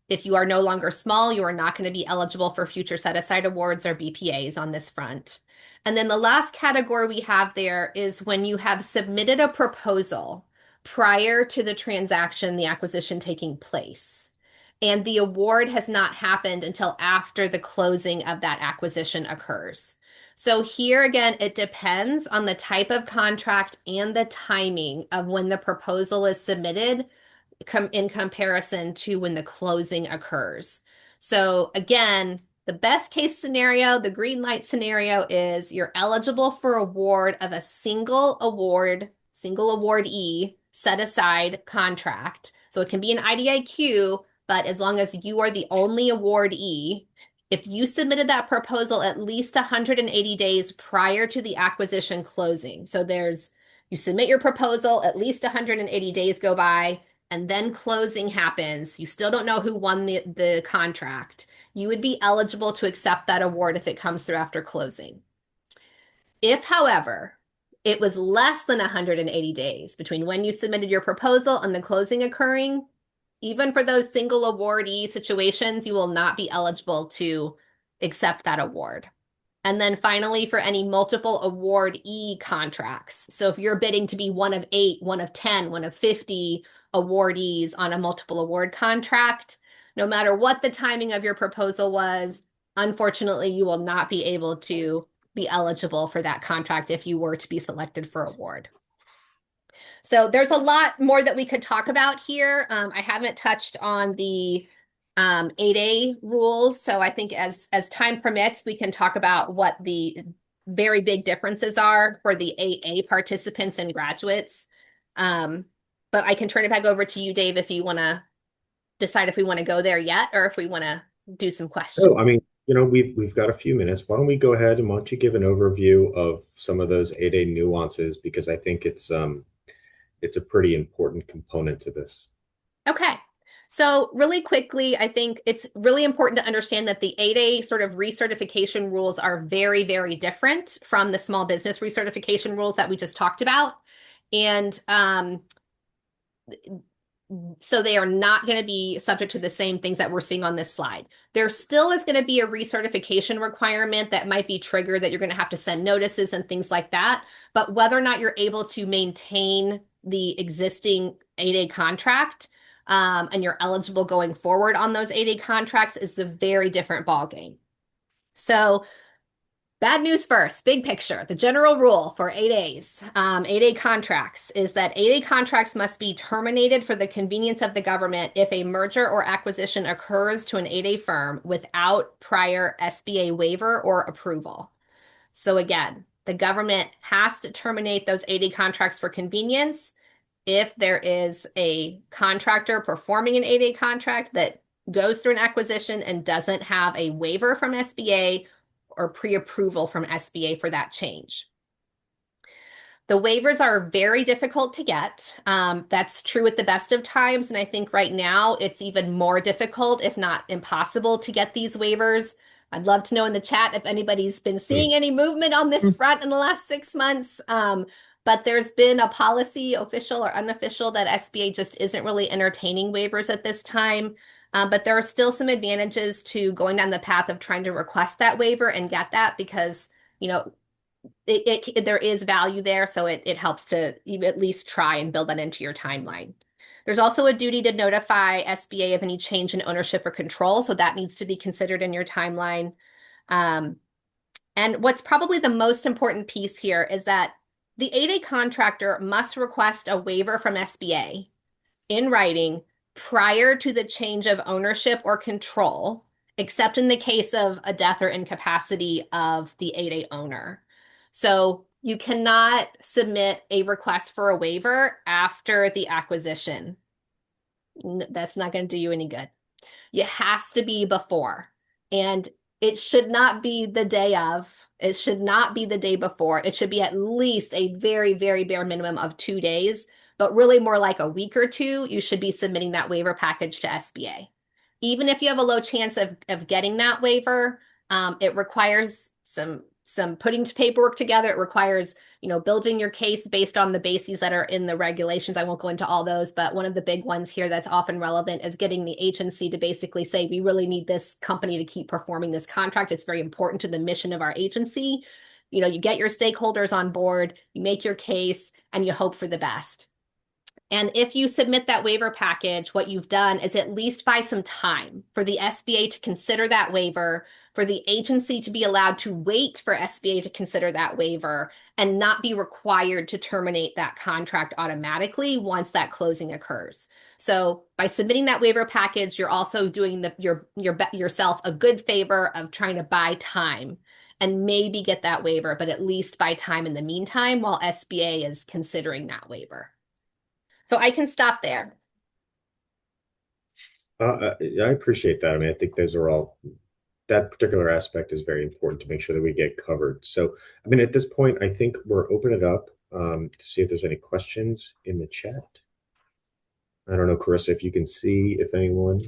If you are no longer small, you are not going to be eligible for future set-aside awards or BPAs on this front. And then the last category we have there is when you have submitted a proposal prior to the transaction, the acquisition taking place, and the award has not happened until after the closing of that acquisition occurs. So here again, it depends on the type of contract and the timing of when the proposal is submitted in comparison to when the closing occurs. So again, the best case scenario, the green light scenario, is you're eligible for award of a single awardee set aside contract. So it can be an IDIQ, but as long as you are the only awardee, if you submitted that proposal at least 180 days prior to the acquisition closing. So you submit your proposal, at least 180 days go by, and then closing happens. You still don't know who won the contract. You would be eligible to accept that award if it comes through after closing. If, however, it was less than 180 days between when you submitted your proposal and the closing occurring, even for those single awardee situations, you will not be eligible to accept that award. And then finally, for any multiple awardee contracts. So if you're bidding to be one of 8, one of 10, one of 50 awardees on a multiple award contract, no matter what the timing of your proposal was, unfortunately, you will not be able to be eligible for that contract if you were to be selected for award. So there's a lot more that we could talk about here. I haven't touched on the 8A rules. So I think as time permits, we can talk about what the very big differences are for the 8A participants and graduates. But I can turn it back over to you, Dave, if you want to decide if we want to go there yet or if we want to do some questions. Oh, I mean, we've got a few minutes. Why don't we go ahead and why don't you give an overview of some of those 8A nuances, because I think it's a pretty important component to this. Okay. So really quickly, I think it's really important to understand that the 8A sort of recertification rules are very, very different from the small business recertification rules that we just talked about. And so they are not going to be subject to the same things that we're seeing on this slide. There still is going to be a recertification requirement that might be triggered, that you're going to have to send notices and things like that. But whether or not you're able to maintain the existing 8A contract and you're eligible going forward on those 8A contracts is a very different ballgame. So bad news first, big picture. The general rule for 8As, 8A contracts, is that 8A contracts must be terminated for the convenience of the government if a merger or acquisition occurs to an 8A firm without prior SBA waiver or approval. So again, the government has to terminate those 8A contracts for convenience if there is a contractor performing an 8A contract that goes through an acquisition and doesn't have a waiver from SBA or pre-approval from SBA for that change. The waivers are very difficult to get. That's true at the best of times. And I think right now it's even more difficult, if not impossible, to get these waivers I'd love to know in the chat if anybody's been seeing any movement on this front in the last 6 months. But there's been a policy, official or unofficial, that SBA just isn't really entertaining waivers at this time. But there are still some advantages to going down the path of trying to request that waiver and get that, because, you know, there is value there. So it helps to at least try and build that into your timeline. There's also a duty to notify SBA of any change in ownership or control. So that needs to be considered in your timeline. And what's probably the most important piece here is that the 8A contractor must request a waiver from SBA in writing prior to the change of ownership or control, except in the case of a death or incapacity of the 8A owner. So you cannot submit a request for a waiver after the acquisition. That's not going to do you any good. It has to be before. And it should not be the day of. It should not be the day before. It should be at least a very, very bare minimum of 2 days, but really more like a week or two. You should be submitting that waiver package to SBA. Even if you have a low chance of getting that waiver, it requires some putting paperwork together. It requires, building your case based on the bases that are in the regulations. I won't go into all those, but one of the big ones here that's often relevant is getting the agency to basically say, we really need this company to keep performing this contract. It's very important to the mission of our agency. You get your stakeholders on board, you make your case, and you hope for the best. And if you submit that waiver package, what you've done is at least buy some time for the SBA to consider that waiver, for the agency to be allowed to wait for SBA to consider that waiver, and not be required to terminate that contract automatically once that closing occurs. So by submitting that waiver package, you're also doing yourself a good favor of trying to buy time and maybe get that waiver, but at least buy time in the meantime while SBA is considering that waiver. So I can stop there. I appreciate that. I mean, I think that particular aspect is very important to make sure that we get covered. So, I mean, at this point, I think we're opening it up to see if there's any questions in the chat. I don't know, Carissa, if you can see if anyone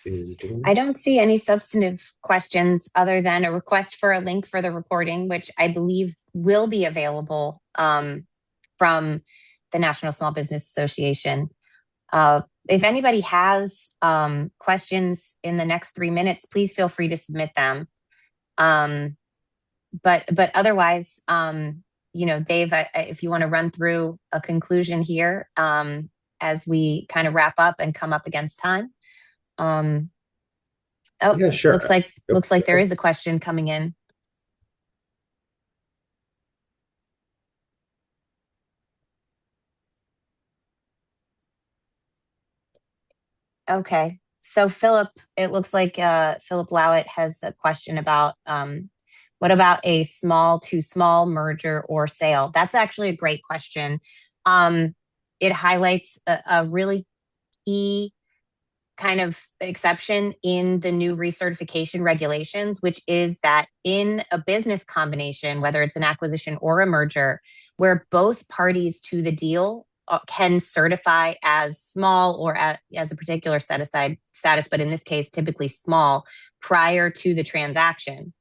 is doing that. I don't see any substantive questions other than a request for a link for the recording, which I believe will be available from the National Small Business Association. If anybody has questions in the next 3 minutes, please feel free to submit them. But otherwise, Dave, if you want to run through a conclusion here as we kind of wrap up and come up against time. Yeah, sure. Looks like there is a question coming in. Okay. So Philip, it looks like Philip Lowett has a question about what about a small to small merger or sale? That's actually a great question. It highlights a really key kind of exception in the new recertification regulations, which is that in a business combination, whether it's an acquisition or a merger, where both parties to the deal can certify as small or as a particular set aside status, but in this case, typically small prior to the transaction,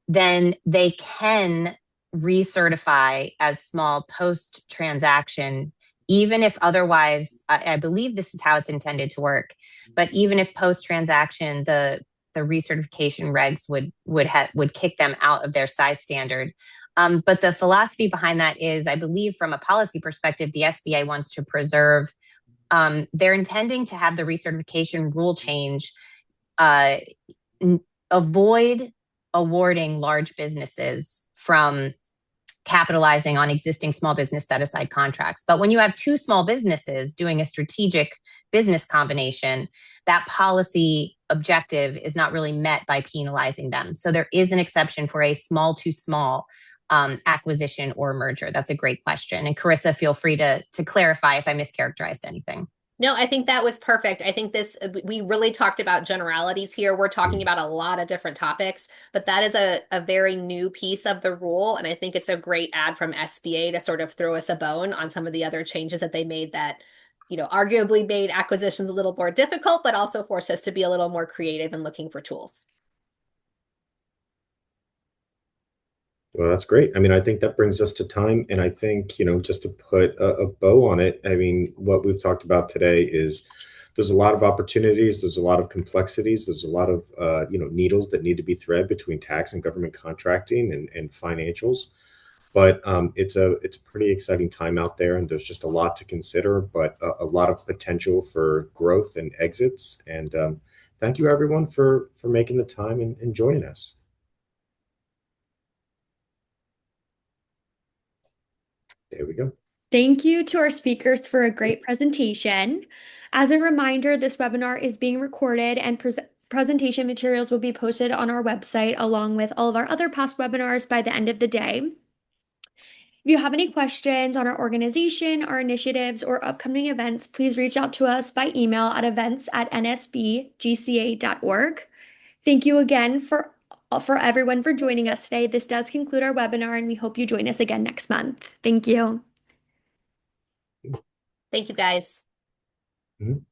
then they can recertify as small post transaction, even if otherwise, I believe this is how it's intended to work. But even if post transaction, the recertification regs would kick them out of their size standard. But the philosophy behind that is, I believe from a policy perspective, the SBA wants to preserve, they're intending to have the recertification rule change, avoid awarding large businesses from capitalizing on existing small business set-aside contracts. But when you have two small businesses doing a strategic business combination, that policy objective is not really met by penalizing them. So there is an exception for a small to small acquisition or merger. That's a great question. And Carissa, feel free to clarify if I mischaracterized anything. No, I think that was perfect. I think we really talked about generalities here. We're talking about a lot of different topics, but that is a very new piece of the rule. And I think it's a great add from SBA to sort of throw us a bone on some of the other changes that they made that, arguably made acquisitions a little more difficult, but also forced us to be a little more creative and looking for tools. Well, that's great. I mean, I think that brings us to time. And I think, just to put a bow on it, I mean, what we've talked about today is there's a lot of opportunities, there's a lot of complexities, there's a lot of, needles that need to be thread between tax and government contracting and financials. But it's a pretty exciting time out there, and there's just a lot to consider, but a lot of potential for growth and exits. And thank you, everyone, for making the time and joining us. There we go. Thank you to our speakers for a great presentation. As a reminder, this webinar is being recorded and presentation materials will be posted on our website along with all of our other past webinars by the end of the day. If you have any questions on our organization, our initiatives, or upcoming events, please reach out to us by email at events@nsbgca.org. Thank you again for everyone for joining us today. This does conclude our webinar, and we hope you join us again next month. Thank you. Thank you, guys. Mhm.